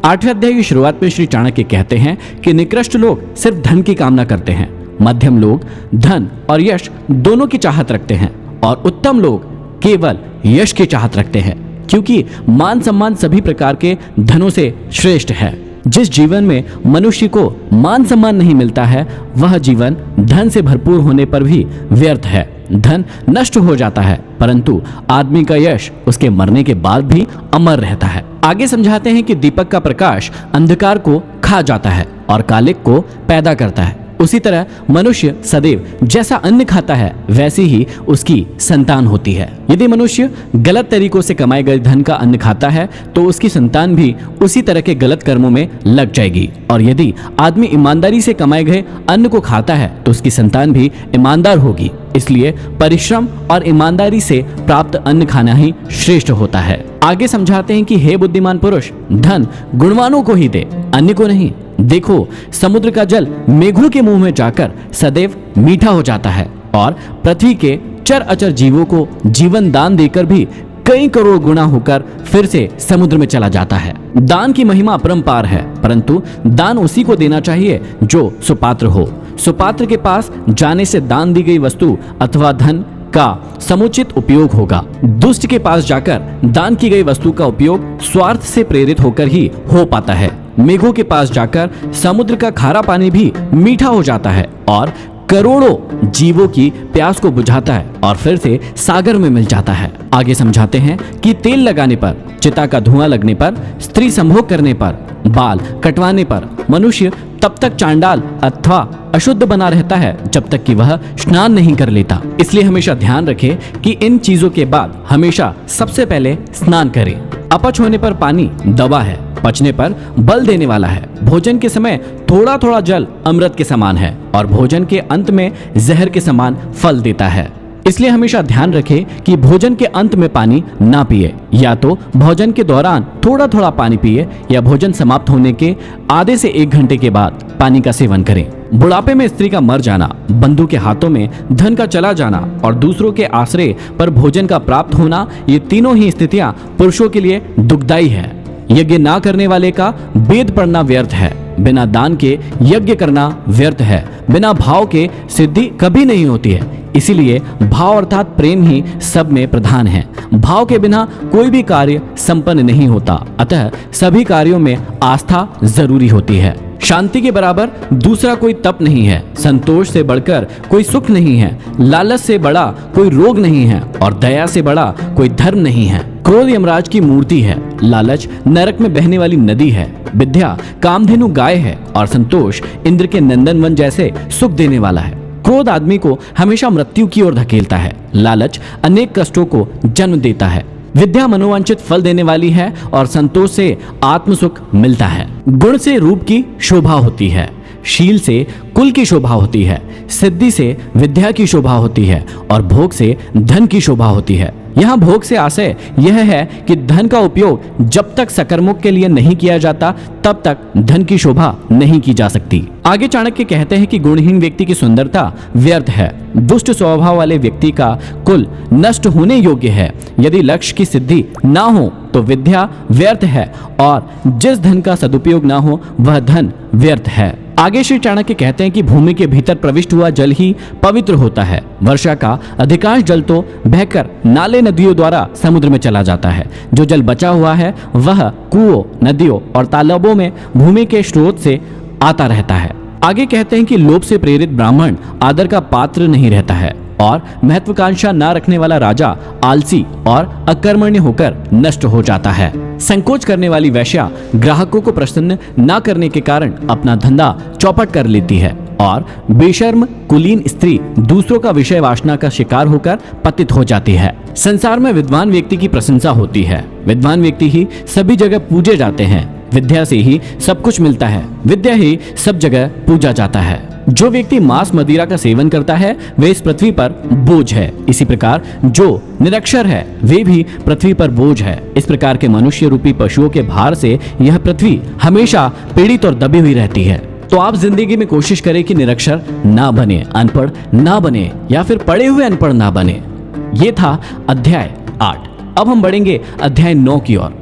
8वें अध्याय की शुरुआत में श्री चाणक्य कहते हैं कि निकृष्ट लोग सिर्फ धन की कामना करते हैं, मध्यम लोग धन और यश दोनों की चाहत रखते हैं और उत्तम लोग केवल यश की चाहत रखते हैं, क्योंकि मान सम्मान सभी प्रकार के धनों से श्रेष्ठ है। जिस जीवन में मनुष्य को मान सम्मान नहीं मिलता है वह जीवन धन से भरपूर होने पर भी व्यर्थ है। धन नष्ट हो जाता है परंतु आदमी का यश उसके मरने के बाद भी अमर रहता है। आगे समझाते हैं कि दीपक का प्रकाश अंधकार को खा जाता है और कालिक को पैदा करता है। उसी तरह मनुष्य सदैव जैसा अन्न खाता है वैसी ही उसकी संतान होती है। यदि मनुष्य गलत तरीकों से कमाए गए धन का अन्न खाता है तो उसकी संतान भी उसी तरह के गलत कर्मों में लग जाएगी, और यदि आदमी ईमानदारी से कमाए गए अन्न को खाता है तो उसकी संतान भी ईमानदार होगी। इसलिए परिश्रम और ईमानदारी से प्राप्त अन्न खाना ही श्रेष्ठ होता है। आगे समझाते हैं कि हे बुद्धिमान पुरुष, धन गुणवानों को ही दे, अन्य को नहीं। देखो, समुद्र का जल मेघों के मुंह में जाकर सदैव मीठा हो जाता है और पृथ्वी के चर अचर जीवों को जीवन दान देकर भी कई करोड़ गुना होकर फिर से समुद्र में चला जाता है। दान की महिमा अपरंपार है, परंतु दान उसी को देना चाहिए जो सुपात्र हो। सुपात्र के पास जाने से दान दी गई वस्तु अथवा धन का समुचित उपयोग होगा। दुष्ट के पास जाकर दान की गई वस्तु का उपयोग स्वार्थ से प्रेरित होकर ही हो पाता है। मेघों के पास जाकर समुद्र का खारा पानी भी मीठा हो जाता है और करोड़ों जीवों की प्यास को बुझाता है और फिर से सागर में मिल जाता है। आगे समझाते हैं कि तेल लगाने पर, चिता का धुआं लगने पर, स्त्री संभोग करने पर, बाल कटवाने पर मनुष्य तब तक चांडाल अथवा अशुद्ध बना रहता है जब तक कि वह स्नान नहीं कर लेता। इसलिए हमेशा ध्यान रखें कि इन चीजों के बाद हमेशा सबसे पहले स्नान करें। अपच होने पर पानी दवा है, पचने पर बल देने वाला है। भोजन के समय थोड़ा थोड़ा जल अमृत के समान है और भोजन के अंत में जहर के समान फल देता है। इसलिए हमेशा ध्यान रखें कि भोजन के अंत में पानी ना पिए, या तो भोजन के दौरान थोड़ा थोड़ा पानी पिए या भोजन समाप्त होने के आधे से 1 घंटे के बाद पानी का सेवन करें। बुढ़ापे में स्त्री का मर जाना, बंधु के हाथों में धन का चला जाना और दूसरों के आश्रय पर भोजन का प्राप्त होना, ये तीनों ही स्थितियां पुरुषों के लिए दुखदायी है। यज्ञ ना करने वाले का वेद पढ़ना व्यर्थ है, बिना दान के यज्ञ करना व्यर्थ है, बिना भाव के सिद्धि कभी नहीं होती है। इसीलिए भाव अर्थात प्रेम ही सब में प्रधान है। भाव के बिना कोई भी कार्य संपन्न नहीं होता, अतः सभी कार्यों में आस्था जरूरी होती है। शांति के बराबर दूसरा कोई तप नहीं है, संतोष से बढ़कर कोई सुख नहीं है, लालच से बड़ा कोई रोग नहीं है और दया से बड़ा कोई धर्म नहीं है। क्रोध यमराज की मूर्ति है, लालच नरक में बहने वाली नदी है, विद्या कामधेनु गाय है और संतोष इंद्र के नंदनवन जैसे सुख देने वाला है। क्रोध आदमी को हमेशा मृत्यु की ओर धकेलता है, लालच अनेक कष्टों को जन्म देता है, विद्या मनोवांछित फल देने वाली है और संतोष से आत्म सुख मिलता है। गुण से रूप की शोभा होती है, शील से कुल की शोभा होती है, सिद्धि से विद्या की शोभा होती है और भोग से धन की शोभा होती है। यहाँ भोग से आशय यह है कि धन का उपयोग जब तक सकर्मों के लिए नहीं किया जाता तब तक धन की शोभा नहीं की जा सकती। आगे चाणक्य कहते हैं कि गुणहीन व्यक्ति की सुंदरता व्यर्थ है, दुष्ट स्वभाव वाले व्यक्ति का कुल नष्ट होने योग्य है। यदि लक्ष्य की सिद्धि ना हो तो विद्या व्यर्थ है और जिस धन का सदुपयोग ना हो वह धन व्यर्थ है। आगे श्री चाणक्य कहते हैं कि भूमि के भीतर प्रविष्ट हुआ जल ही पवित्र होता है। वर्षा का अधिकांश जल तो बहकर नाले नदियों द्वारा समुद्र में चला जाता है। जो जल बचा हुआ है वह कुओं, नदियों और तालाबों में भूमि के स्रोत से आता रहता है। आगे कहते हैं कि लोभ से प्रेरित ब्राह्मण आदर का पात्र नहीं रहता है और महत्वाकांक्षा न रखने वाला राजा आलसी और अकर्मण्य होकर नष्ट हो जाता है। संकोच करने वाली वेश्या ग्राहकों को प्रसन्न न करने के कारण अपना धंधा चौपट कर लेती है और बेशर्म कुलीन स्त्री दूसरों का विषय वासना का शिकार होकर पतित हो जाती है। संसार में विद्वान व्यक्ति की प्रशंसा होती है, विद्वान व्यक्ति ही सभी जगह पूजे जाते हैं, विद्या से ही सब कुछ मिलता है, विद्या ही सब जगह पूजा जाता है। जो व्यक्ति मांस मदिरा का सेवन करता है वे इस पृथ्वी पर बोझ है, इसी प्रकार जो निरक्षर है वे भी पृथ्वी पर बोझ है। इस प्रकार के मनुष्य रूपी पशुओं के भार से यह पृथ्वी हमेशा पीड़ित और दबी हुई रहती है। तो आप जिंदगी में कोशिश करें कि निरक्षर ना बने, अनपढ़ ना बने या फिर पढ़े हुए अनपढ़ ना बने। ये था अध्याय 8। अब हम बढ़ेंगे अध्याय 9 की ओर।